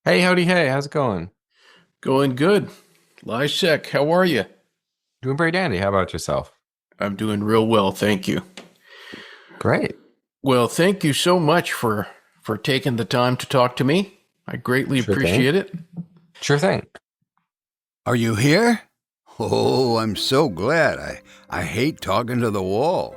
Hey, howdy, hey, how's it going? Going good. Lysek, how are you? Doing pretty dandy. How about yourself? I'm doing real well, thank you. Great. Well, thank you so much for taking the time to talk to me. I greatly Sure thing. appreciate it. Sure thing. Are you here? Oh, I'm so glad. I hate talking to the wall.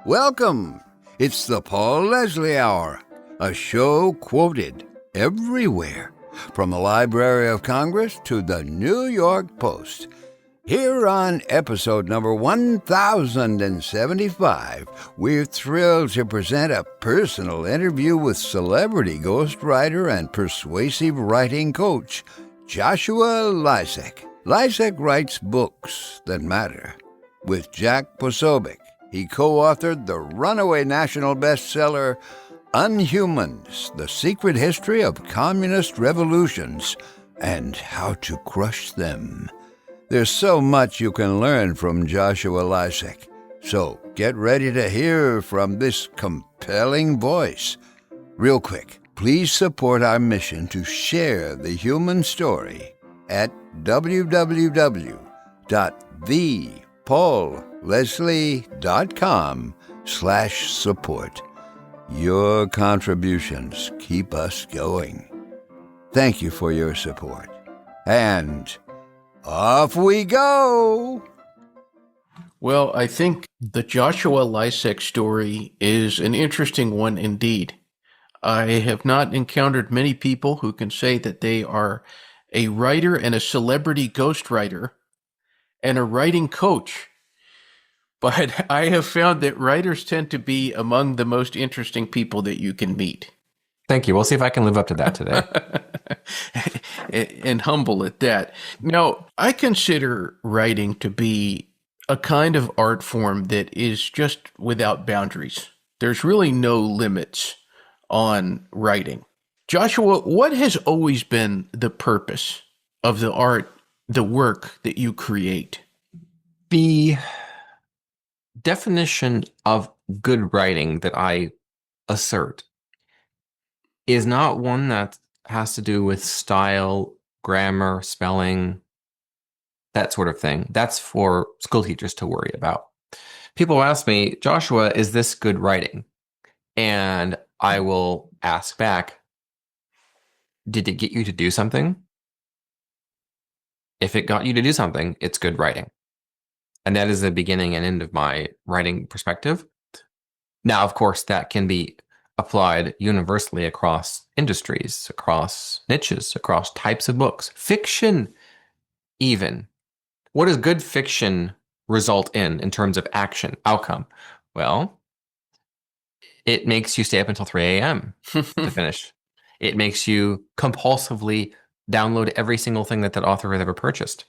Welcome. It's the Paul Leslie Hour, a show quoted everywhere, from the Library of Congress to the New York Post. Here on episode number 1075, we're thrilled to present a personal interview with celebrity ghostwriter and persuasive writing coach, Joshua Lisec. Lysak writes books that matter. With Jack Posobiec, he co-authored the runaway national bestseller, Unhumans, The Secret History of Communist Revolutions and How to Crush Them. There's so much you can learn from Joshua Lisec. So get ready to hear from this compelling voice. Real quick, please support our mission to share the human story at www.thepaulleslie.com/support. Your contributions keep us going. Thank you for your support. And off we go! Well, I think the Joshua Lisek story is an interesting one indeed. I have not encountered many people who can say that they are a writer and a celebrity ghostwriter and a writing coach. But I have found that writers tend to be among the most interesting people that you can meet. Thank you. We'll see if I can live up to that today. And humble at that. Now, I consider writing to be a kind of art form that is just without boundaries. There's really no limits on writing. Joshua, what has always been the purpose of the art, the work that you create? The definition of good writing that I assert is not one that has to do with style, grammar, spelling, that sort of thing. That's for school teachers to worry about. People ask me, Joshua, is this good writing? And I will ask back, did it get you to do something? If it got you to do something, it's good writing. And that is the beginning and end of my writing perspective. Now, of course, that can be applied universally across industries, across niches, across types of books, fiction, even. What does good fiction result in terms of action, outcome? Well, it makes you stay up until 3 a.m. to finish. It makes you compulsively download every single thing that author has ever purchased.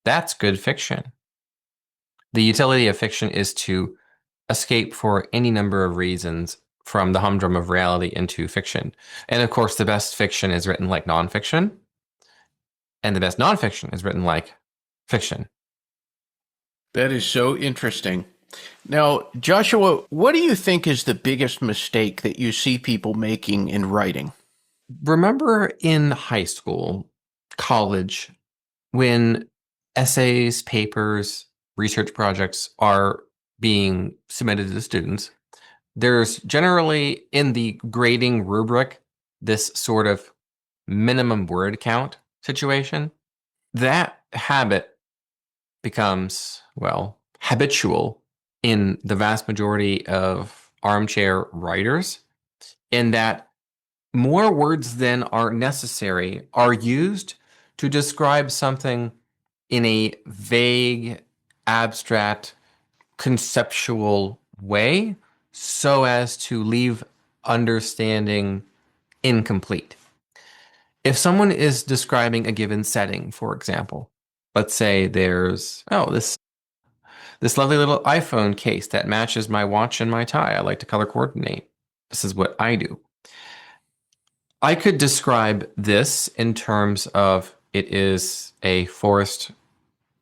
That's good fiction. The utility of fiction is to escape for any number of reasons from the humdrum of reality into fiction. And of course, the best fiction is written like nonfiction, and the best nonfiction is written like fiction. That is so interesting. Now, Joshua, what do you think is the biggest mistake that you see people making in writing? Remember in high school, college, when essays, papers, research projects are being submitted to the students, there's generally in the grading rubric this sort of minimum word count situation. That habit becomes, well, habitual in the vast majority of armchair writers, in that more words than are necessary are used to describe something in a vague, abstract, conceptual way so as to leave understanding incomplete. If someone is describing a given setting, for example, let's say there's, this lovely little iPhone case that matches my watch and my tie. I like to color coordinate. This is what I do. I could describe this in terms of it is a forest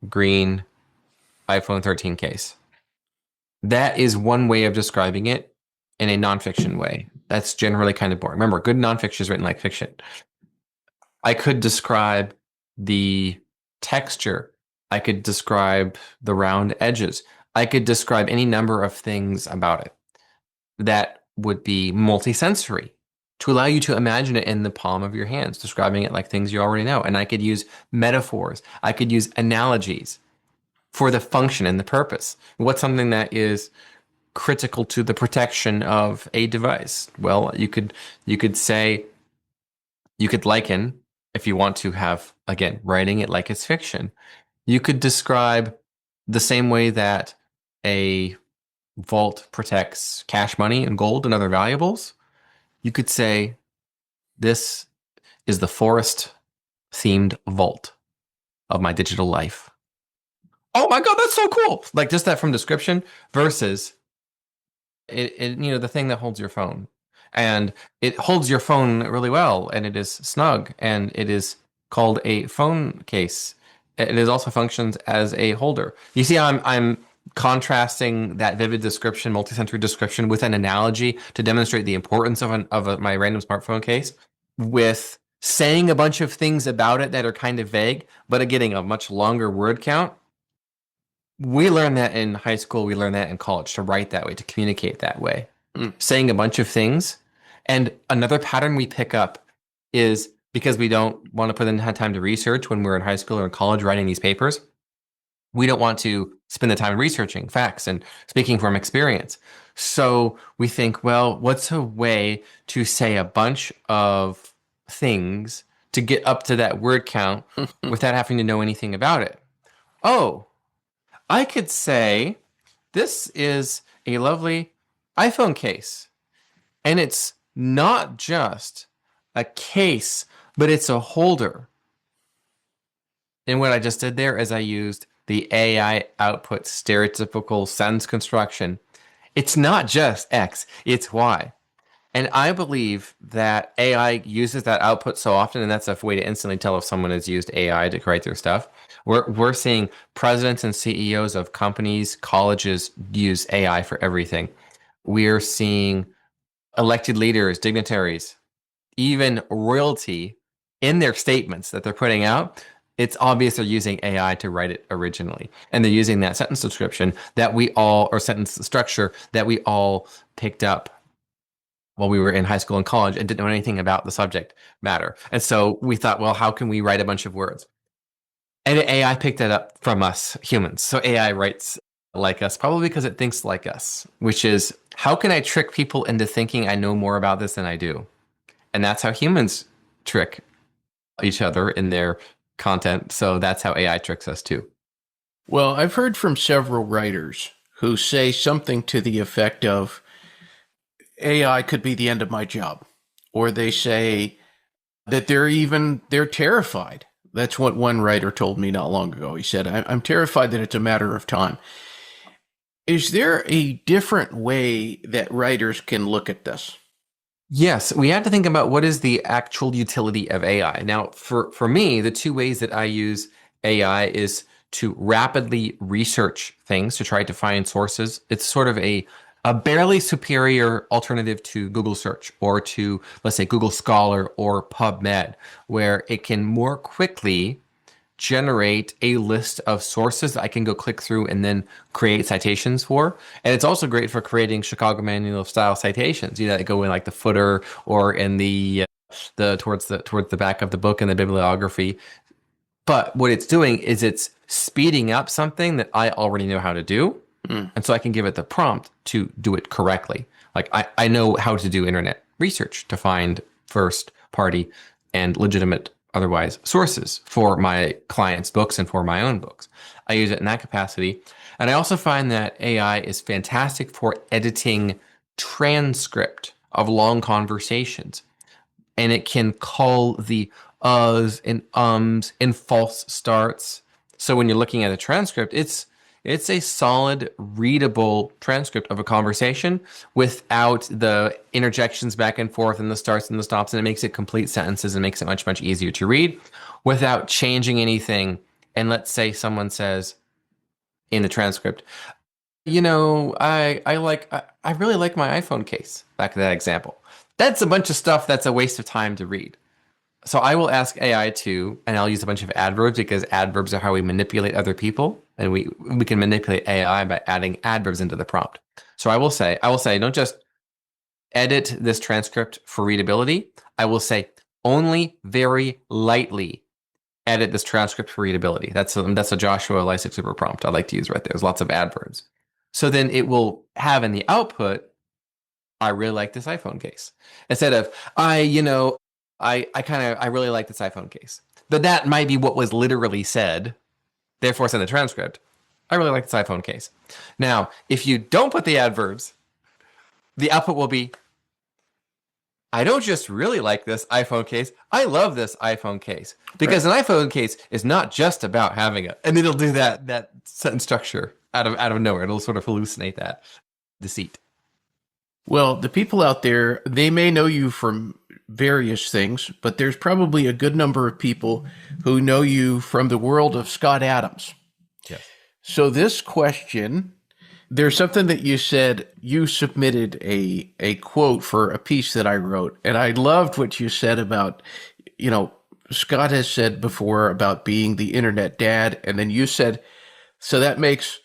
green iPhone 13 case. That is one way of describing it in a nonfiction way. That's generally kind of boring. Remember, good nonfiction is written like fiction. I could describe the texture. I could describe the round edges. I could describe any number of things about it that would be multisensory to allow you to imagine it in the palm of your hands, describing it like things you already know. And I could use metaphors. I could use analogies for the function and the purpose. What's something that is critical to the protection of a device? Well, you could say, you could liken, if you want to have, again, writing it like it's fiction, you could describe the same way that a vault protects cash money and gold and other valuables. You could say, this is the forest themed vault of my digital life. Oh my God, that's so cool. Like just that from description versus the thing that holds your phone. And it holds your phone really well, and it is snug, and it is called a phone case. It is also functions as a holder. You see, I'm contrasting that vivid description, multisensory description, with an analogy to demonstrate the importance of my random smartphone case, with saying a bunch of things about it that are kind of vague, but getting a much longer word count. We learn that in high school. We learn that in college, to write that way, to communicate that way. Saying a bunch of things. And another pattern we pick up is, because we don't want to put in time to research when we're in high school or in college writing these papers, we don't want to spend the time researching facts and speaking from experience. So we think, well, what's a way to say a bunch of things to get up to that word count without having to know anything about it? Oh, I could say, this is a lovely iPhone case. And it's not just a case, but it's a holder. And what I just did there is I used the AI output stereotypical sentence construction. It's not just X, it's Y. And I believe that AI uses that output so often, and that's a way to instantly tell if someone has used AI to create their stuff. We're seeing presidents and CEOs of companies, colleges use AI for everything. We're seeing elected leaders, dignitaries, even royalty in their statements that they're putting out. It's obvious they're using AI to write it originally. And they're using that sentence description that we all, or sentence structure that we all picked up while we were in high school and college and didn't know anything about the subject matter. And so we thought, well, how can we write a bunch of words? And AI picked that up from us humans. So AI writes like us, probably because it thinks like us, which is, how can I trick people into thinking I know more about this than I do? And that's how humans trick each other in their content. So that's how AI tricks us too. Well, I've heard from several writers who say something to the effect of, AI could be the end of my job. Or they say that they're terrified. That's what one writer told me not long ago. He said, I'm terrified that it's a matter of time. Is there a different way that writers can look at this? Yes, we have to think about what is the actual utility of AI. Now, for me, the two ways that I use AI is to rapidly research things, to try to find sources. It's sort of a barely superior alternative to Google search, or to, let's say, Google Scholar or PubMed, where it can more quickly generate a list of sources that I can go click through and then create citations for. And it's also great for creating Chicago Manual style citations, that go in like the footer or in the towards the back of the book in the bibliography. But what it's doing is it's speeding up something that I already know how to do. And so I can give it the prompt to do it correctly. Like I know how to do internet research to find first party and legitimate otherwise sources for my clients' books and for my own books. I use it in that capacity. And I also find that AI is fantastic for editing transcript of long conversations. And it can cull the uhs and ums and false starts. So when you're looking at a transcript, it's a solid, readable transcript of a conversation without the interjections back and forth and the starts and the stops, and it makes it complete sentences and makes it much, much easier to read without changing anything. And let's say someone says in the transcript, I really like my iPhone case, back to that example. That's a bunch of stuff that's a waste of time to read. So I will ask AI and I'll use a bunch of adverbs because adverbs are how we manipulate other people, and we can manipulate AI by adding adverbs into the prompt. So I will say, don't just edit this transcript for readability. I will say only very lightly edit this transcript for readability. That's a Joshua Lisec super prompt I like to use right there. There's lots of adverbs. So then it will have in the output, I really like this iPhone case. Instead of, I really like this iPhone case. But that might be what was literally said. Therefore, it's in the transcript. I really like this iPhone case. Now, if you don't put the adverbs, the output will be, I don't just really like this iPhone case. I love this iPhone case. Because an iPhone case is not just about having it. And it'll do that sentence structure out of nowhere. It'll sort of hallucinate that deceit. Well, the people out there, they may know you from various things, but there's probably a good number of people who know you from the world of Scott Adams. Yes. So this question, there's something that you said, you submitted a quote for a piece that I wrote, and I loved what you said about, Scott has said before about being the internet dad, and then you said, so that makes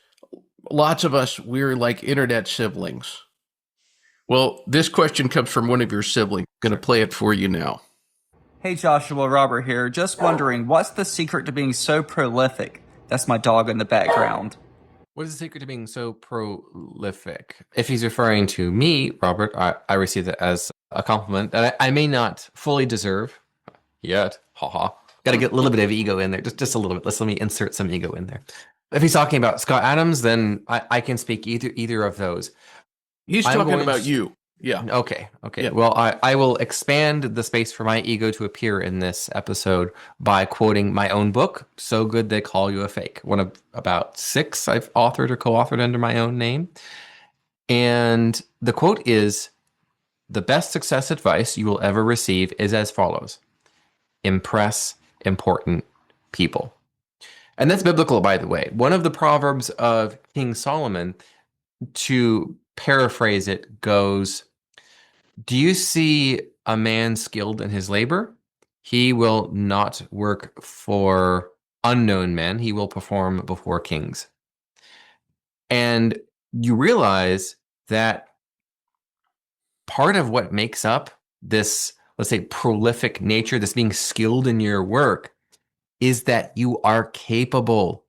lots of us, we're like internet siblings. Well, this question comes from one of your siblings. I'm going to play it for you now. Hey Joshua, Robert here. Just wondering, what's the secret to being so prolific? That's my dog in the background. What is the secret to being so prolific? If he's referring to me, Robert, I receive it as a compliment that I may not fully deserve yet. Haha. Got to get a little bit of ego in there, just a little bit. Let me insert some ego in there. If he's talking about Scott Adams, then I can speak either of those. He's talking about you. Yeah. Okay. Yeah. Well, I will expand the space for my ego to appear in this episode by quoting my own book, So Good They Call You a Fake. One of about 6 I've authored or co-authored under my own name. And the quote is, the best success advice you will ever receive is as follows. Impress important people. And that's biblical, by the way. One of the proverbs of King Solomon, to paraphrase it, goes, do you see a man skilled in his labor? He will not work for unknown men. He will perform before kings. And you realize that part of what makes up this, let's say, prolific nature, this being skilled in your work, is that you are capable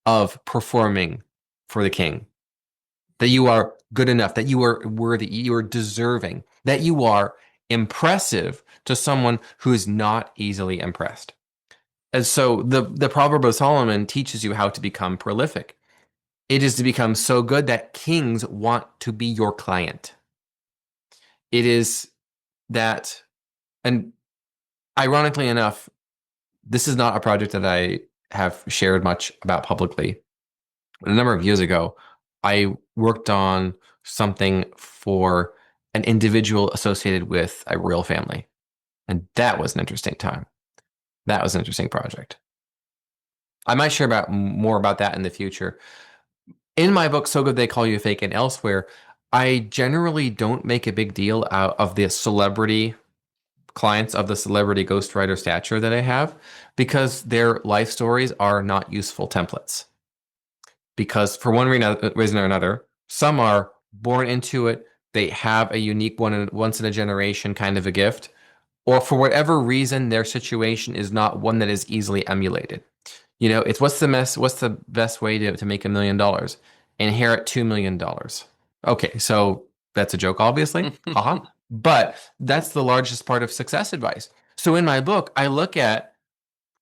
of performing for the king. That you are good enough, that you are worthy, you are deserving, that you are impressive to someone who is not easily impressed. And so the Proverb of Solomon teaches you how to become prolific. It is to become so good that kings want to be your client. It is that, and ironically enough, this is not a project that I have shared much about publicly. But a number of years ago, I worked on something for an individual associated with a royal family. And that was an interesting time. That was an interesting project. I might share more about that in the future. In my book, So Good They Call You a Fake, and elsewhere, I generally don't make a big deal out of the celebrity clients of the celebrity ghostwriter stature that I have, because their life stories are not useful templates. Because for one reason or another, some are born into it, they have a unique once in a generation kind of a gift, or for whatever reason, their situation is not one that is easily emulated. It's what's the best way to make $1 million? Inherit $2 million. Okay, so that's a joke, obviously. But that's the largest part of success advice. So in my book, I look at,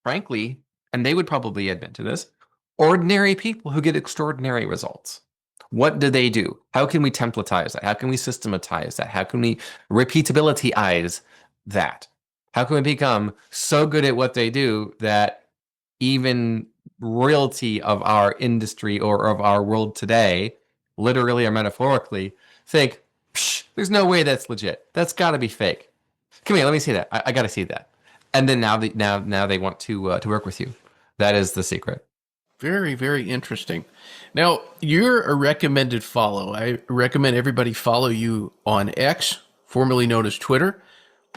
frankly, and they would probably admit to this, ordinary people who get extraordinary results. What do they do? How can we templatize that? How can we systematize that? How can we repeatabilityize that? How can we become so good at what they do that even royalty of our industry or of our world today, literally or metaphorically, think, there's no way that's legit. That's got to be fake. Come here, let me see that. I got to see that. And then now they want to work with you. That is the secret. Very, very interesting. Now, you're a recommended follow. I recommend everybody follow you on X, formerly known as Twitter.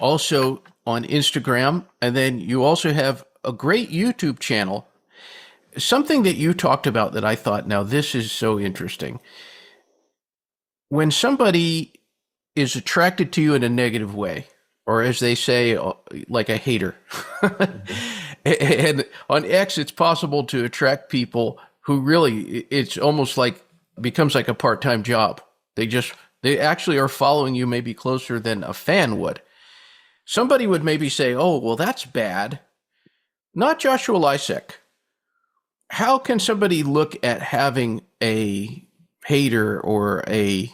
Also, on Instagram, and then you also have a great YouTube channel. Something that you talked about that I thought, now this is so interesting. When somebody is attracted to you in a negative way, or as they say, like a hater, and on X, it's possible to attract people who really, it's almost like, becomes like a part-time job. They actually are following you maybe closer than a fan would. Somebody would maybe say, oh, well, that's bad. Not Joshua Lisec. How can somebody look at having a hater or a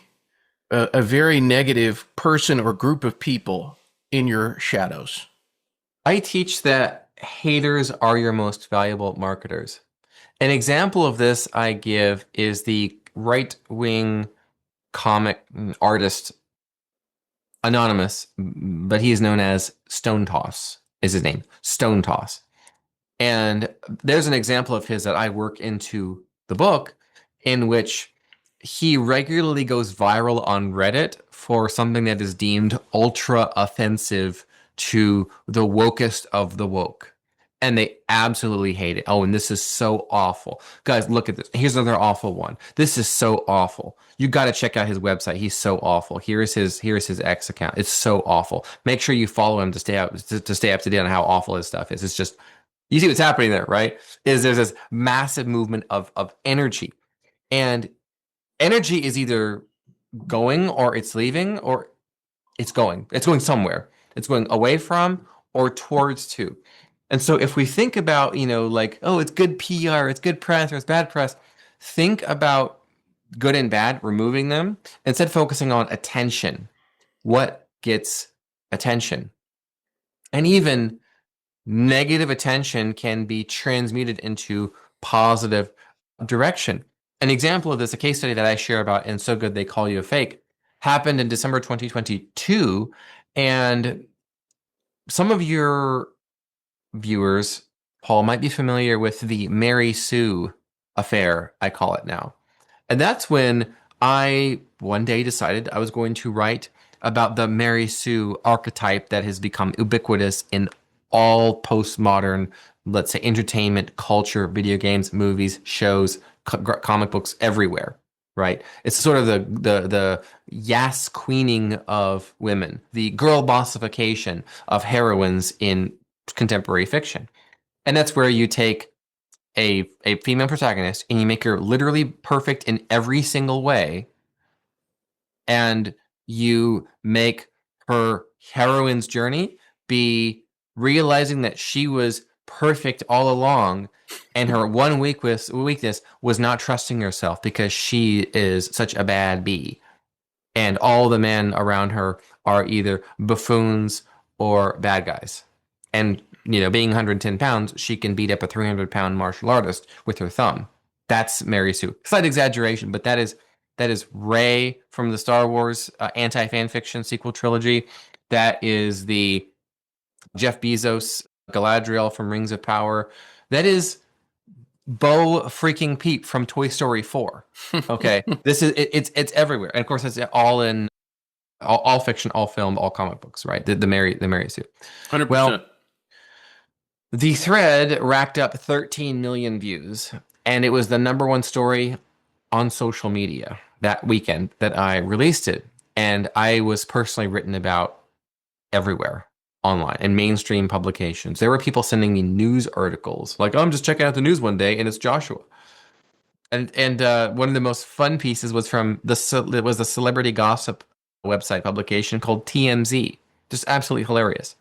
very negative person or group of people in your shadows? I teach that haters are your most valuable marketers. An example of this I give is the right-wing comic artist, anonymous, but he is known as Stone Toss, is his name, Stone Toss. And there's an example of his that I work into the book, in which he regularly goes viral on Reddit for something that is deemed ultra offensive to the wokest of the woke. And they absolutely hate it. Oh, and this is so awful. Guys, look at this. Here's another awful one. This is so awful. You got to check out his website. He's so awful. Here's his X account. It's so awful. Make sure you follow him to stay up to date on how awful his stuff is. It's just, you see what's happening there, right? There's this massive movement of energy. And energy is either going or it's leaving, or it's going. It's going somewhere. It's going away from or towards to. And so if we think about, like, oh, it's good PR, it's good press, or it's bad press, think about good and bad, removing them, instead focusing on attention. What gets attention? And even negative attention can be transmuted into positive direction. An example of this, a case study that I share about in So Good They Call You a Fake, happened in December 2022. And some of your viewers, Paul, might be familiar with the Mary Sue affair, I call it now. And that's when I one day decided I was going to write about the Mary Sue archetype that has become ubiquitous in all postmodern, let's say, entertainment, culture, video games, movies, shows, comic books, everywhere, right? It's sort of the yas queening of women, the girl bossification of heroines in contemporary fiction. And that's where you take a female protagonist and you make her literally perfect in every single way, and you make her heroine's journey be realizing that she was perfect all along, and her one weakness was not trusting herself because she is such a bad bee, and all the men around her are either buffoons or bad guys. And, being 110 pounds, she can beat up a 300-pound martial artist with her thumb. That's Mary Sue. Slight exaggeration, but that is Rey from the Star Wars anti-fan fiction sequel trilogy. That is the Jeff Bezos Galadriel from Rings of Power. That is Bo freaking Peep from Toy Story 4. Okay, this is it's everywhere, and of course it's all in all fiction, all film, all comic books, right? The Mary Sue. 100%. Well, the thread racked up 13 million views, and it was the #1 story on social media that weekend that I released it. And I was personally written about everywhere online in mainstream publications. There were people sending me news articles like, oh, I'm just checking out the news one day and it's Joshua. And one of the most fun pieces was from the celebrity gossip website publication called TMZ. Just absolutely hilarious.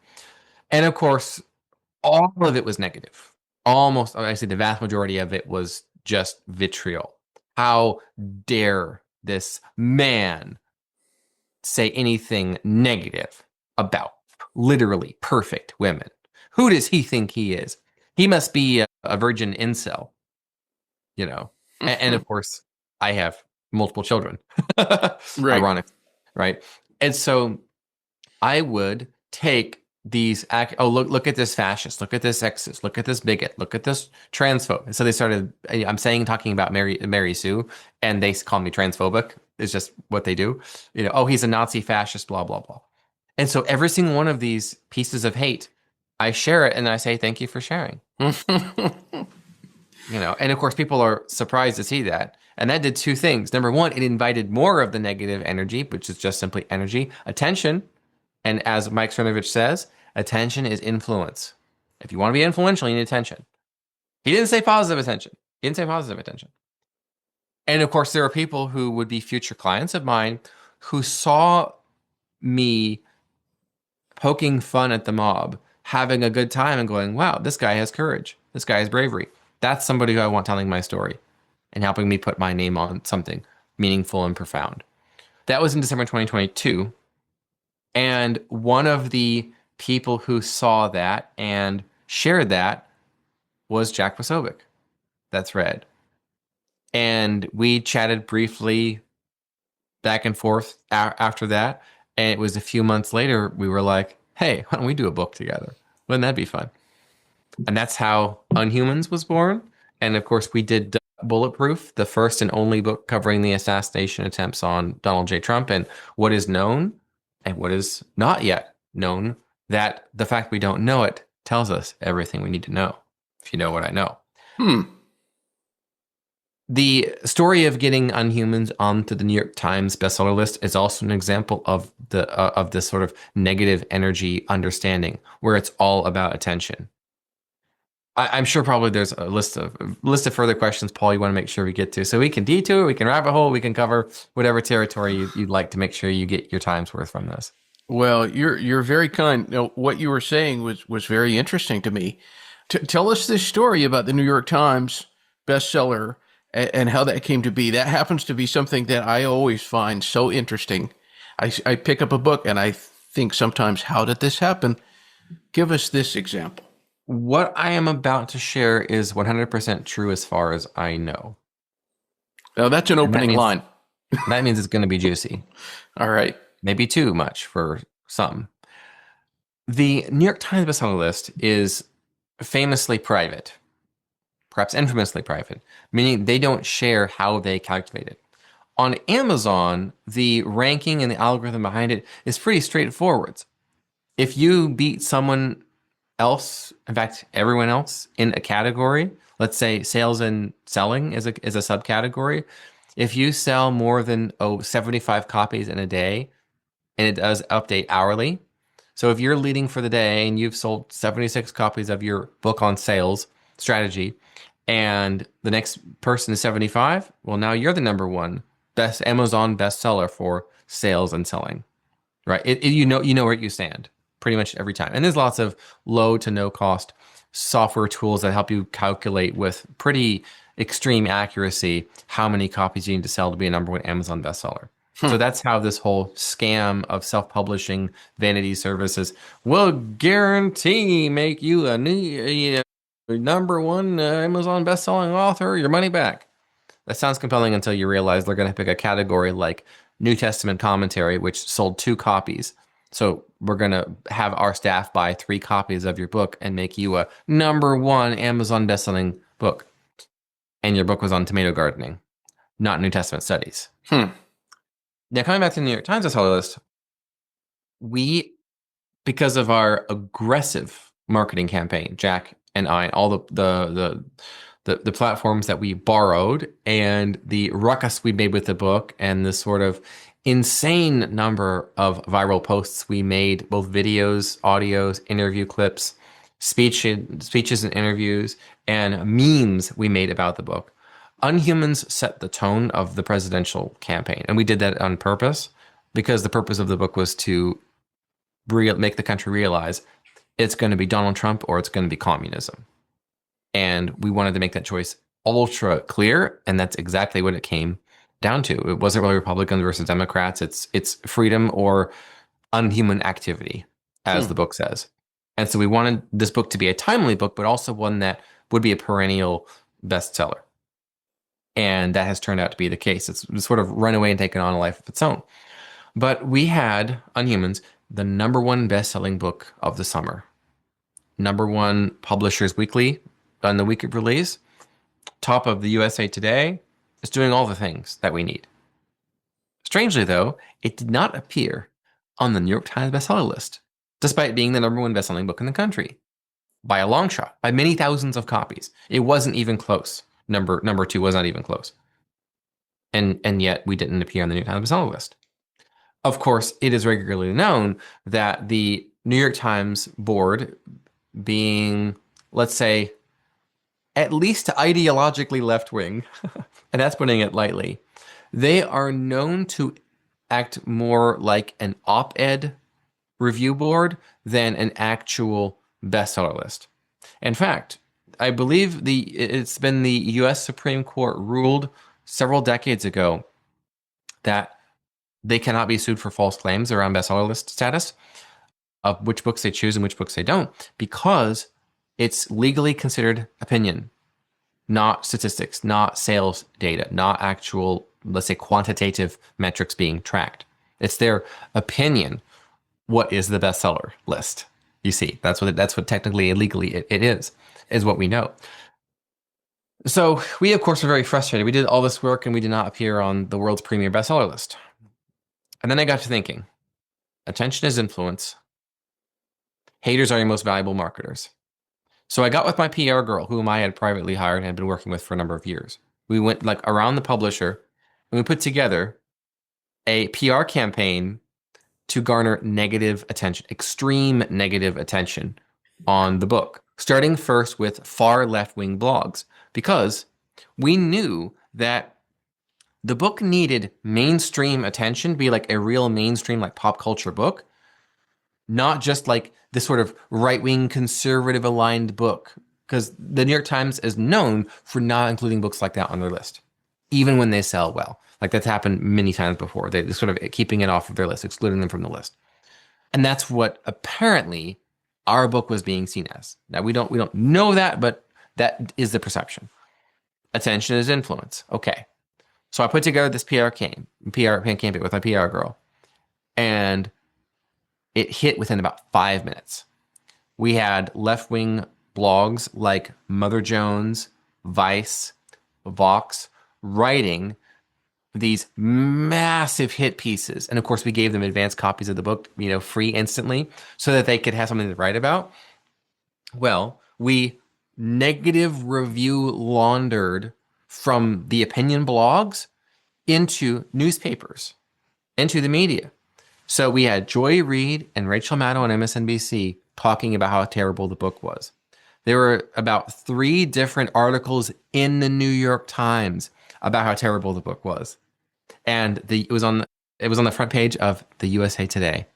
And of course, all of it was negative. Almost, I say the vast majority of it was just vitriol. How dare this man say anything negative about literally perfect women? Who does he think he is? He must be a virgin incel, And of course, I have multiple children. Right. Ironic, right? And so I would take these look at this fascist, look at this sexist, look at this bigot, look at this transphobe. And so they started, talking about Mary Sue, and they call me transphobic. It's just what they do. Oh, he's a Nazi fascist, blah, blah, blah. And so every single one of these pieces of hate, I share it and I say, thank you for sharing. And of course, people are surprised to see that. And that did two things. Number one, it invited more of the negative energy, which is just simply energy, attention. And as Mike Cernovich says, attention is influence. If you want to be influential, you need attention. He didn't say positive attention. He didn't say positive attention. And of course, there are people who would be future clients of mine who saw me poking fun at the mob, having a good time and going, wow, this guy has courage. This guy has bravery. That's somebody who I want telling my story and helping me put my name on something meaningful and profound. That was in December 2022. And one of the people who saw that and shared that was Jack Posobiec. That's Red. And we chatted briefly back and forth after that. And it was a few months later, we were like, hey, why don't we do a book together? Wouldn't that be fun? And that's how Unhumans was born. And of course, we did Bulletproof, the first and only book covering the assassination attempts on Donald J. Trump and what is known and what is not yet known, that the fact we don't know it tells us everything we need to know, if you know what I know. The story of getting Unhumans onto the New York Times bestseller list is also an example of this sort of negative energy understanding where it's all about attention. I'm sure probably there's a list of further questions, Paul, you want to make sure we get to. So we can detour, we can rabbit hole, we can cover whatever territory you'd like to make sure you get your time's worth from this. Well, you're very kind. What you were saying was very interesting to me. Tell us this story about the New York Times bestseller and how that came to be. That happens to be something that I always find so interesting. I pick up a book and I think sometimes, how did this happen? Give us this example. What I am about to share is 100% true as far as I know. Now, that's an opening line. That means it's going to be juicy. All right. Maybe too much for some. The New York Times bestseller list is famously private, perhaps infamously private, meaning they don't share how they calculate it. On Amazon, the ranking and the algorithm behind it is pretty straightforward. If you beat someone else, in fact, everyone else in a category, let's say sales and selling is a subcategory. If you sell more than 75 copies in a day, and it does update hourly. So if you're leading for the day and you've sold 76 copies of your book on sales strategy, and the next person is 75, well, now you're the number one Amazon bestseller for sales and selling, right? You know where you stand pretty much every time. And there's lots of low to no cost software tools that help you calculate with pretty extreme accuracy how many copies you need to sell to be a number one Amazon bestseller. So that's how this whole scam of self-publishing vanity services will guarantee make you a new number one Amazon best-selling author, your money back. That sounds compelling until you realize they're going to pick a category like New Testament commentary, which sold 2 copies. So we're going to have our staff buy 3 copies of your book and make you a number one Amazon best-selling book. And your book was on tomato gardening, not New Testament studies. Now, coming back to the New York Times bestseller list, we, because of our aggressive marketing campaign, Jack and I, all the platforms that we borrowed and the ruckus we made with the book and the sort of insane number of viral posts we made, both videos, audios, interview clips, speeches and interviews, and memes we made about the book. Unhumans set the tone of the presidential campaign, and we did that on purpose because the purpose of the book was to make the country realize it's going to be Donald Trump or it's going to be communism. And we wanted to make that choice ultra clear, and that's exactly what it came down to. It wasn't really Republicans versus Democrats. It's freedom or unhuman activity, as the book says. And so we wanted this book to be a timely book, but also one that would be a perennial bestseller. And that has turned out to be the case. It's sort of run away and taken on a life of its own. But we had Unhumans, the number one best-selling book of the summer. Number one Publishers Weekly on the week of release. Top of the USA Today. It's doing all the things that we need. Strangely, though, it did not appear on the New York Times bestseller list, despite being the #1 bestselling book in the country by a long shot, by many thousands of copies. It wasn't even close. Number 2 was not even close. And yet we didn't appear on the New York Times bestseller list. Of course, it is regularly known that the New York Times board, being, let's say, at least ideologically left-wing, and that's putting it lightly, they are known to act more like an op-ed review board than an actual bestseller list. In fact, I believe it's been the U.S. Supreme Court ruled several decades ago that they cannot be sued for false claims around bestseller list status of which books they choose and which books they don't, because it's legally considered opinion, not statistics, not sales data, not actual, let's say, quantitative metrics being tracked. It's their opinion. What is the bestseller list? You see, that's what technically and legally it is what we know. So we, of course, were very frustrated. We did all this work and we did not appear on the world's premier bestseller list. And then I got to thinking, attention is influence. Haters are your most valuable marketers. So I got with my PR girl, whom I had privately hired and had been working with for a number of years. We went around the publisher and we put together a PR campaign to garner negative attention, extreme negative attention on the book, starting first with far left-wing blogs, because we knew that the book needed mainstream attention, be like a real mainstream, like pop culture book, not just like this sort of right-wing conservative aligned book, because the New York Times is known for not including books like that on their list, even when they sell well. Like that's happened many times before. They're sort of keeping it off of their list, excluding them from the list. And that's what apparently our book was being seen as. Now we don't know that, but that is the perception. Attention is influence. Okay. So I put together this PR campaign with my PR girl, and it hit within about 5 minutes. We had left-wing blogs like Mother Jones, Vice, Vox, writing these massive hit pieces. And of course, we gave them advanced copies of the book, free instantly, so that they could have something to write about. Well, we negative review laundered from the opinion blogs into newspapers, into the media. So we had Joy Reid and Rachel Maddow on MSNBC talking about how terrible the book was. There were about 3 different articles in the New York Times about how terrible the book was. And it was on the front page of the USA Today.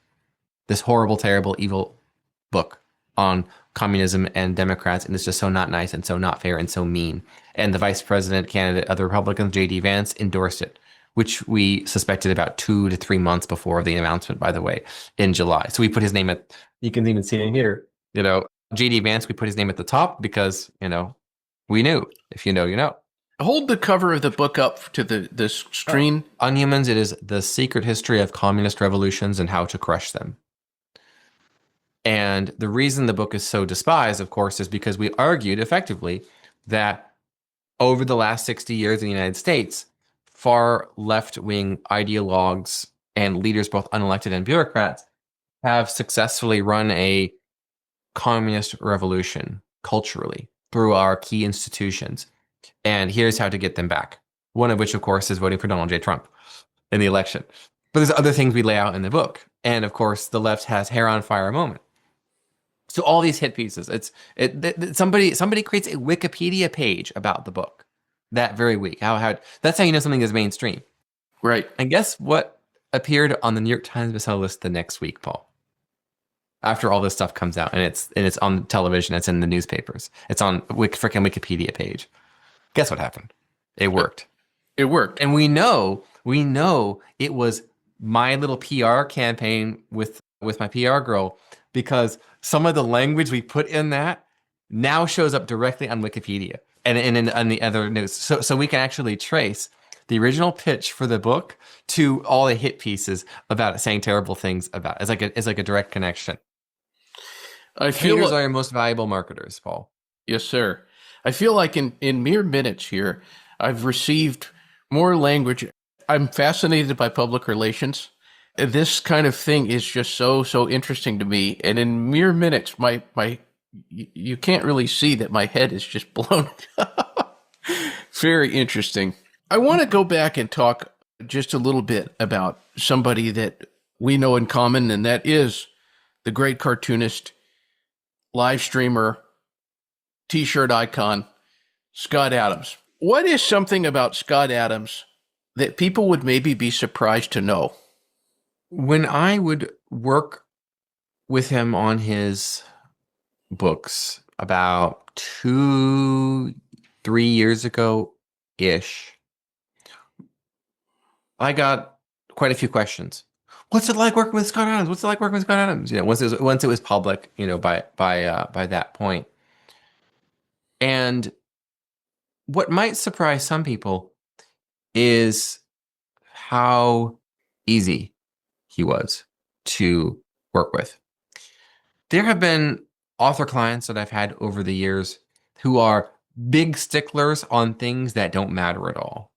This horrible, terrible, evil book on communism and Democrats, and it's just so not nice and so not fair and so mean. And the vice president candidate of the Republicans, J.D. Vance, endorsed it, which we suspected about 2 to 3 months before the announcement, by the way, in July. So we put his name you can even see it here, J.D. Vance, we put his name at the top because, we knew. If you know, you know. Hold the cover of the book up to the screen. Unhumans, it is the secret history of communist revolutions and how to crush them. And the reason the book is so despised, of course, is because we argued effectively that over the last 60 years in the United States, far left-wing ideologues and leaders, both unelected and bureaucrats, have successfully run a communist revolution culturally through our key institutions. And here's how to get them back. One of which, of course, is voting for Donald J. Trump in the election. But there's other things we lay out in the book. And of course, the left has hair on fire moment. So all these hit pieces, somebody creates a Wikipedia page about the book that very week. That's how you know something is mainstream. Right. And guess what appeared on the New York Times bestseller list the next week, Paul? After all this stuff comes out, and it's on television, it's in the newspapers, it's on freaking Wikipedia page. Guess what happened? It worked. It worked. And we know it was my little PR campaign with my PR girl, because some of the language we put in that now shows up directly on Wikipedia and on the other news. So we can actually trace the original pitch for the book to all the hit pieces about it, saying terrible things about it. It's like a direct connection. Haters are your most valuable marketers, Paul. Yes, sir. I feel like in mere minutes here, I've received more language. I'm fascinated by public relations, This kind of thing is just so interesting to me. And in mere minutes, you can't really see that my head is just blown. Very interesting. I want to go back and talk just a little bit about somebody that we know in common, and that is the great cartoonist, live streamer, t-shirt icon, Scott Adams. What is something about Scott Adams that people would maybe be surprised to know? When I would work with him on his books about 2-3 years ago-ish, I got quite a few questions. What's it like working with Scott Adams? What's it like working with Scott Adams? Once it was public, by that point. And what might surprise some people is how easy he was to work with. There have been author clients that I've had over the years who are big sticklers on things that don't matter at all.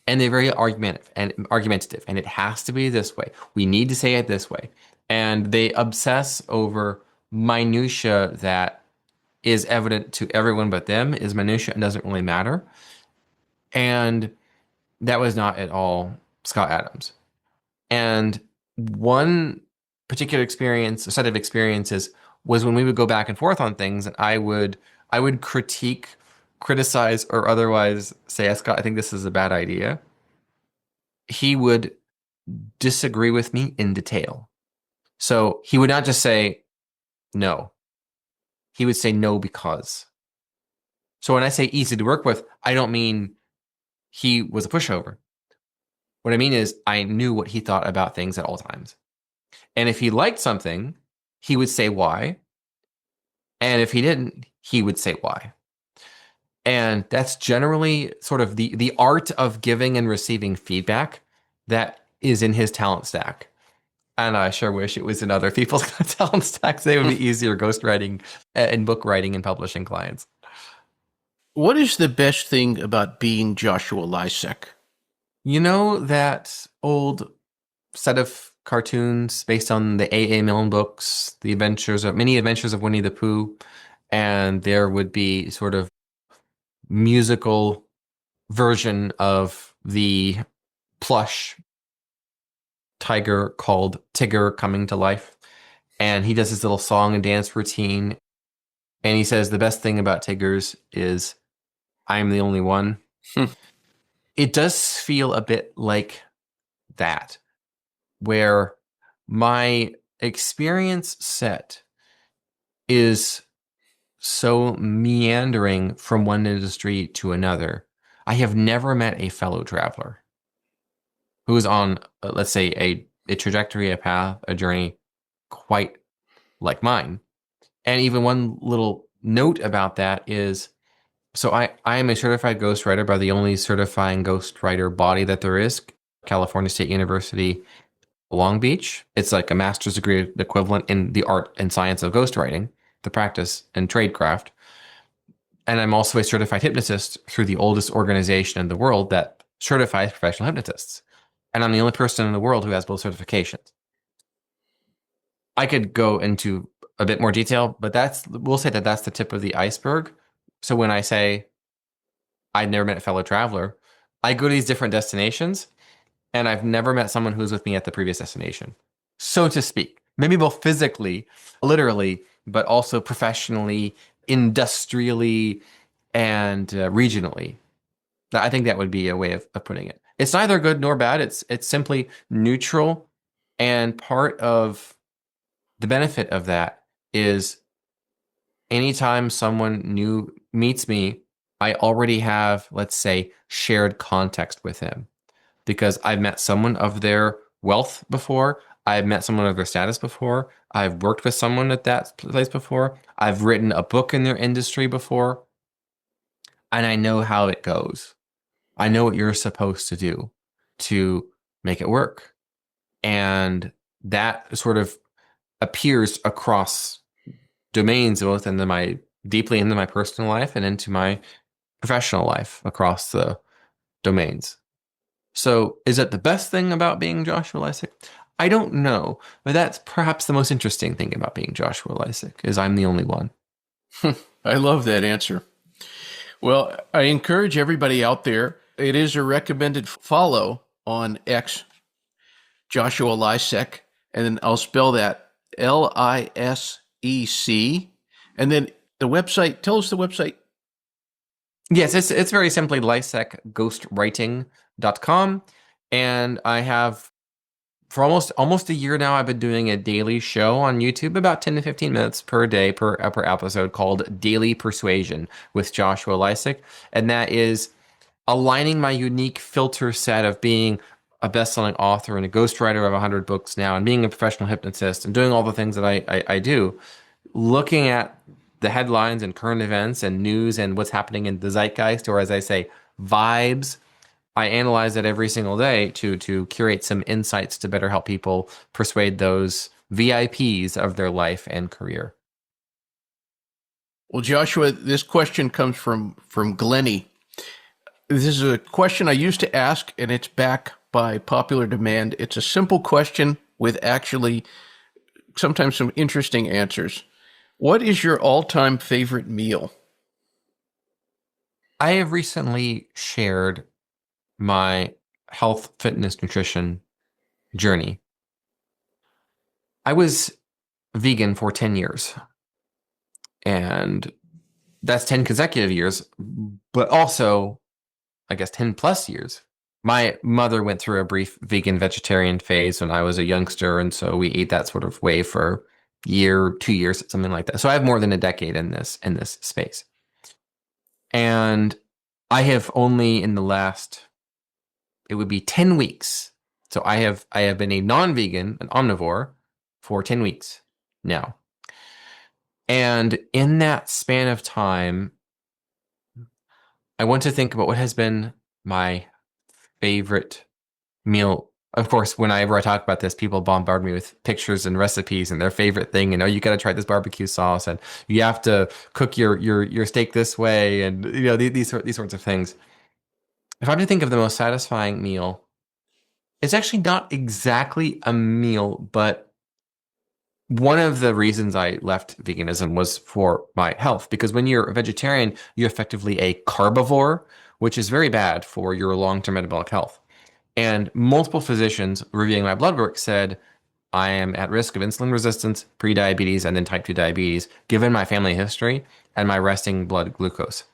And they're very argumentative, and it has to be this way. We need to say it this way. And they obsess over minutia that is evident to everyone but them, is minutia and doesn't really matter. And that was not at all Scott Adams. And one particular experience, a set of experiences, was when we would go back and forth on things, and I would critique, criticize, or otherwise say, Scott, I think this is a bad idea. He would disagree with me in detail. So he would not just say no. He would say no because. So when I say easy to work with, I don't mean he was a pushover. What I mean is I knew what he thought about things at all times. And if he liked something, he would say why. And if he didn't, he would say why. And that's generally sort of the art of giving and receiving feedback that is in his talent stack. And I sure wish it was in other people's talent stacks. They would be easier ghostwriting and book writing and publishing clients. What is the best thing about being Joshua Lisec? You know that old set of cartoons based on the A.A. Milne books, many adventures of Winnie the Pooh, and there would be sort of musical version of the plush tiger called Tigger coming to life. And he does his little song and dance routine. And he says, the best thing about Tiggers is I'm the only one. It does feel a bit like that, where my experience set is so meandering from one industry to another. I have never met a fellow traveler who is on, let's say, a trajectory, a path, a journey quite like mine. And even one little note about that is, so I am a certified ghostwriter by the only certifying ghostwriter body that there is, California State University, Long Beach. It's like a master's degree equivalent in the art and science of ghostwriting, the practice and tradecraft. And I'm also a certified hypnotist through the oldest organization in the world that certifies professional hypnotists. And I'm the only person in the world who has both certifications. I could go into a bit more detail, but we'll say that that's the tip of the iceberg. So when I say I've never met a fellow traveler, I go to these different destinations, and I've never met someone who's with me at the previous destination, so to speak. Maybe both physically, literally, but also professionally, industrially, and regionally. I think that would be a way of putting it. It's neither good nor bad. It's simply neutral, and part of the benefit of that is anytime someone new meets me, I already have, let's say, shared context with him, because I've met someone of their wealth before. I've met someone of their status before. I've worked with someone at that place before. I've written a book in their industry before. And I know how it goes. I know what you're supposed to do to make it work. And that sort of appears across domains, both deeply into my personal life and into my professional life, across the domains. So is it the best thing about being Joshua Lisec? I don't know, but that's perhaps the most interesting thing about being Joshua Lisec is I'm the only one. I love that answer. Well, I encourage everybody out there. It is a recommended follow on X, Joshua Lisec, and then I'll spell that Lisec. And then the website, tell us the website. Yes, it's very simply lysacghostwriting.com. And I have, for almost a year now, I've been doing a daily show on YouTube, about 10 to 15 minutes per day per episode, called Daily Persuasion with Joshua Lisec. And that is aligning my unique filter set of being a best-selling author and a ghostwriter of 100 books now, and being a professional hypnotist and doing all the things that I do, looking at the headlines and current events and news and what's happening in the zeitgeist, or as I say, vibes. I analyze it every single day to curate some insights to better help people persuade those VIPs of their life and career. Well, Joshua, this question comes from Glennie. This is a question I used to ask, and it's back by popular demand. It's a simple question with actually sometimes some interesting answers. What is your all-time favorite meal? I have recently shared my health, fitness, nutrition journey. I was vegan for 10 years, and that's 10 consecutive years, but also, I guess, 10 plus years. My mother went through a brief vegan vegetarian phase when I was a youngster, and so we ate that sort of way for a year, 2 years, something like that. So I have more than a decade in this space. And I have only in the last, it would be 10 weeks. So I have been a non-vegan, an omnivore, for 10 weeks now. And in that span of time, I want to think about what has been my favorite meal. Of course, whenever I talk about this, people bombard me with pictures and recipes and their favorite thing. And, oh, you got to try this barbecue sauce, and you have to cook your steak this way, and these sorts of things. If I have to think of the most satisfying meal, it's actually not exactly a meal, but one of the reasons I left veganism was for my health, because when you're a vegetarian, you're effectively a carbivore, which is very bad for your long-term metabolic health. And multiple physicians reviewing my blood work said I am at risk of insulin resistance, prediabetes, and then type 2 diabetes, given my family history and my resting blood glucose.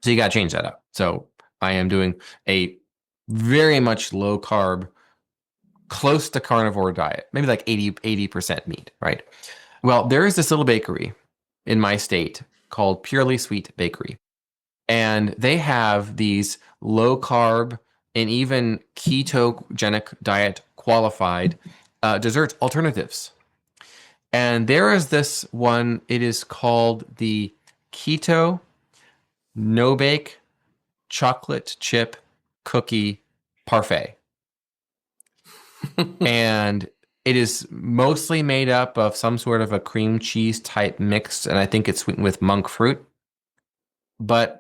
So you got to change that up. So I am doing a very much low carb, close to carnivore diet, maybe like 80% meat, right? Well, there is this little bakery in my state called Purely Sweet Bakery. And they have these low carb and even ketogenic diet qualified dessert alternatives. And there is this one, it is called the Keto No Bake Chocolate Chip Cookie Parfait. And it is mostly made up of some sort of a cream cheese type mix, and I think it's sweetened with monk fruit. But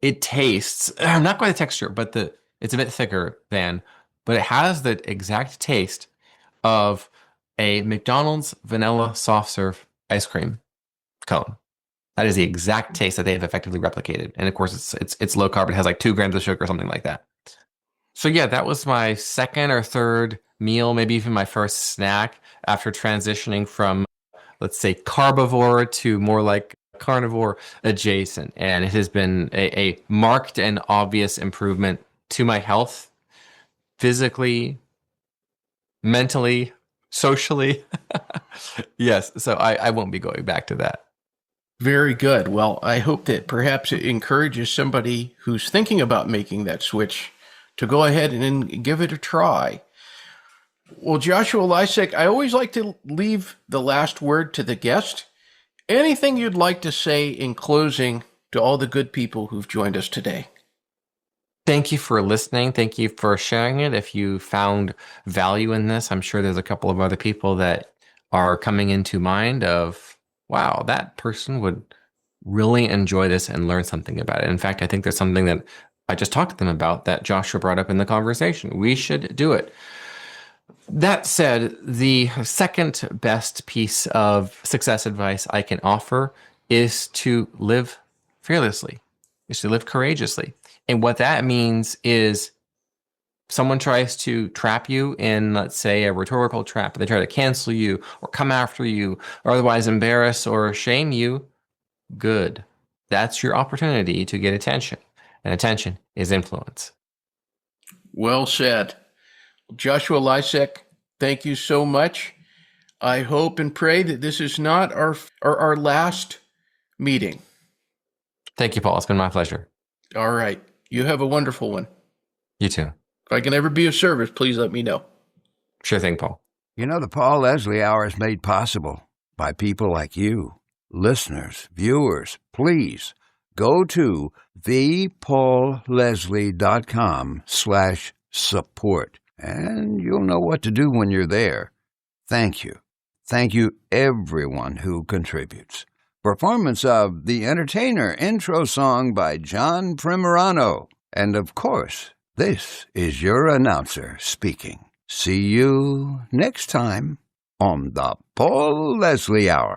it tastes, not quite the texture, but it's a bit thicker but it has the exact taste of a McDonald's vanilla soft serve ice cream cone. That is the exact taste that they have effectively replicated. And of course, it's low carb. It has like 2 grams of sugar or something like that. So yeah, that was my second or third meal, maybe even my first snack after transitioning from, let's say, carbivore to more like carnivore adjacent. And it has been a marked and obvious improvement to my health, physically, mentally, socially. Yes, so I won't be going back to that. Very good. Well, I hope that perhaps it encourages somebody who's thinking about making that switch to go ahead and give it a try. Well, Joshua Lisec, I always like to leave the last word to the guest. Anything you'd like to say in closing to all the good people who've joined us today? Thank you for listening. Thank you for sharing it. If you found value in this, I'm sure there's a couple of other people that are coming into mind of, wow, that person would really enjoy this and learn something about it. In fact, I think there's something that I just talked to them about that Joshua brought up in the conversation. We should do it. That said, the second best piece of success advice I can offer is to live fearlessly, is to live courageously. And what that means is someone tries to trap you in, let's say, a rhetorical trap. They try to cancel you or come after you or otherwise embarrass or shame you. Good. That's your opportunity to get attention. And attention is influence. Well said. Joshua Lisec, thank you so much. I hope and pray that this is not our last meeting. Thank you, Paul. It's been my pleasure. All right. You have a wonderful one. You too. If I can ever be of service, please let me know. Sure thing, Paul. You know, the Paul Leslie Hour is made possible by people like you, listeners, viewers. Please go to thepaulleslie.com/support, and you'll know what to do when you're there. Thank you. Thank you, everyone who contributes. Performance of The Entertainer intro song by John Primorano. And of course, this is your announcer speaking. See you next time on the Paul Leslie Hour.